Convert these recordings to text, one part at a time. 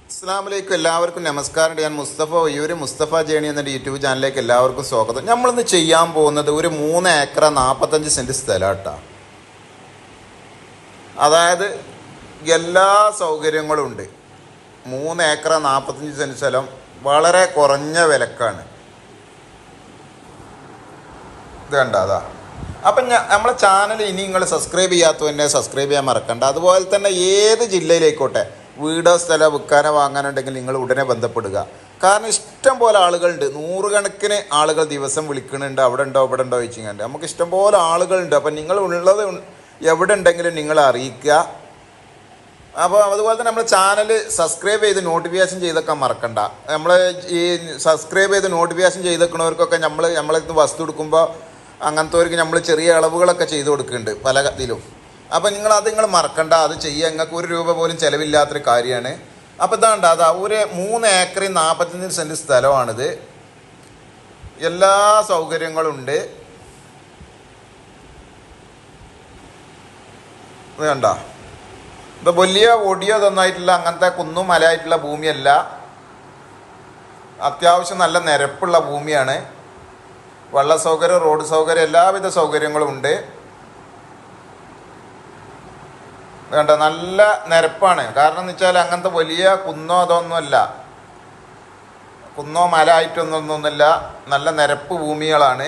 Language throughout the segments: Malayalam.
അസ്സലാമലൈക്കും. എല്ലാവർക്കും നമസ്കാരം. ഞാൻ മുസ്തഫ ഒയ്യൂർ, മുസ്തഫ ജേണി എന്ന യൂട്യൂബ് ചാനലിലേക്ക് എല്ലാവർക്കും സ്വാഗതം. നമ്മളിന്ന് ചെയ്യാൻ പോകുന്നത് ഒരു 3 ഏക്കർ 45 സെൻറ്റ് സ്ഥലം കേട്ടോ. അതായത് എല്ലാ സൗകര്യങ്ങളും ഉണ്ട്. 3 ഏക്കർ 45 സെൻറ്റ് സ്ഥലം വളരെ കുറഞ്ഞ വിലക്കാണ്. ഇത് കണ്ട അതാ. അപ്പം നമ്മളെ ചാനൽ ഇനി നിങ്ങൾ സബ്സ്ക്രൈബ് ചെയ്യാത്തവന്നെ സബ്സ്ക്രൈബ് ചെയ്യാൻ മറക്കണ്ട. അതുപോലെ തന്നെ ഏത് ജില്ലയിലേക്കോട്ടെ വീടോ സ്ഥലമോ വിൽക്കാനോ വാങ്ങാനുണ്ടെങ്കിൽ നിങ്ങൾ ഉടനെ ബന്ധപ്പെടുക. കാരണം ഇഷ്ടം പോലെ ആളുകളുണ്ട്, 100 കണക്കിന് ആളുകൾ ദിവസം വിളിക്കുന്നുണ്ട്. അവിടെ ഉണ്ടോ ഇവിടെ ഉണ്ടോ ചോദിച്ചിട്ടുണ്ട്. നമുക്ക് ഇഷ്ടം പോലെ ആളുകളുണ്ട്. അപ്പം നിങ്ങൾ ഉള്ളത് എവിടെ ഉണ്ടെങ്കിലും നിങ്ങൾ അറിയിക്കുക. അപ്പോൾ അതുപോലെ തന്നെ നമ്മൾ ചാനൽ സബ്സ്ക്രൈബ് ചെയ്ത് നോട്ടിഫിക്കേഷൻ ചെയ്തൊക്കെ മറക്കണ്ട. നമ്മൾ ഈ സബ്സ്ക്രൈബ് ചെയ്ത് നോട്ടിഫിക്കേഷൻ ചെയ്തെക്കുന്നവർക്കൊക്കെ നമ്മളെ വസ്തു എടുക്കുമ്പോൾ അങ്ങനത്തെവർക്ക് നമ്മൾ ചെറിയ ഇളവുകളൊക്കെ ചെയ്ത് കൊടുക്കുന്നുണ്ട് പല ഇതിലും. അപ്പം നിങ്ങൾ മറക്കണ്ട, അത് ചെയ്യുക. നിങ്ങൾക്ക് 1 രൂപ പോലും ചിലവില്ലാത്തൊരു കാര്യമാണ്. അപ്പോൾ ഇതാണ്ട് അതാ ഒരു 3 ഏക്കർ 45 സെൻറ്റ് സ്ഥലമാണിത്. എല്ലാ സൗകര്യങ്ങളുണ്ട്. ഇത് കണ്ട, ഇത് വലിയ ഒടിയോ തന്നായിട്ടുള്ള അങ്ങനത്തെ കുന്നും മലയായിട്ടുള്ള ഭൂമിയല്ല. അത്യാവശ്യം നല്ല നിരപ്പുള്ള ഭൂമിയാണ്. വെള്ള സൗകര്യം, റോഡ് സൗകര്യം, എല്ലാവിധ സൗകര്യങ്ങളും ഉണ്ട്. വേണ്ട, നല്ല നിരപ്പാണ്. കാരണം എന്ന് വെച്ചാൽ അങ്ങനത്തെ വലിയ കുന്നോ അതൊന്നുമല്ല, കുന്നോ മല ആയിട്ടൊന്നൊന്നുമില്ല. നല്ല നിരപ്പ് ഭൂമികളാണ്.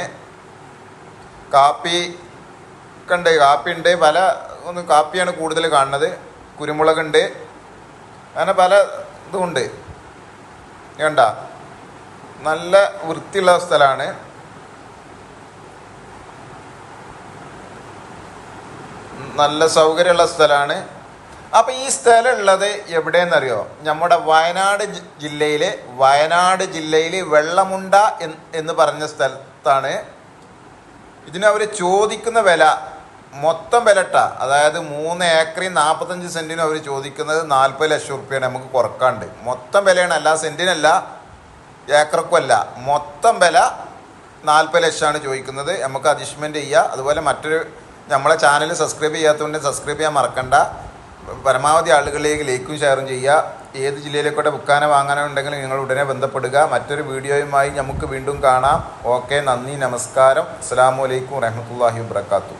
കാപ്പി ഉണ്ട്, പല കാപ്പിയാണ് കൂടുതൽ കാണുന്നത്. കുരുമുളകുണ്ട്, അങ്ങനെ പല ഇതുമുണ്ട്. വേണ്ട, നല്ല വൃത്തിയുള്ള സ്ഥലമാണ്. നല്ല സൗകര്യമുള്ള സ്ഥലമാണ്. അപ്പോൾ ഈ സ്ഥലം ഉള്ളത് എവിടെയെന്നറിയോ? നമ്മുടെ വയനാട് ജില്ലയിൽ വെള്ളമുണ്ട എന്ന് പറഞ്ഞ സ്ഥലത്താണ്. ഇതിനവർ ചോദിക്കുന്ന വില, മൊത്തം വില ഇട്ടാ, അതായത് 3 ഏക്കർ 45 സെൻറ്റിനും അവർ ചോദിക്കുന്നത് 40 ലക്ഷം റുപ്യാണ്. നമുക്ക് കുറക്കാണ്ട് മൊത്തം വിലയാണ്, അല്ല സെൻറ്റിനല്ല, ഏക്കർക്കും അല്ല. മൊത്തം വില 40 ലക്ഷമാണ് ചോദിക്കുന്നത്. നമുക്ക് അഡ്ജസ്റ്റ്മെൻറ്റ് ചെയ്യുക. അതുപോലെ നമ്മളെ ചാനൽ സബ്സ്ക്രൈബ് ചെയ്യാത്തതുകൊണ്ട് സബ്സ്ക്രൈബ് ചെയ്യാൻ മറക്കണ്ട. പരമാവധി ആളുകളിലേക്ക് ലൈക്കും ഷെയറും ചെയ്യുക. ഏത് ജില്ലയിലേക്കോട്ടെ വിൽക്കാനോ വാങ്ങാനോ ഉണ്ടെങ്കിൽ നിങ്ങൾ ഉടനെ ബന്ധപ്പെടുക. മറ്റൊരു വീഡിയോയുമായി നമുക്ക് വീണ്ടും കാണാം. ഓക്കെ, നന്ദി, നമസ്കാരം. അസ്സലാമു അലൈക്കും വറഹ്മത്തുള്ളാഹി വബറകാതുഹു.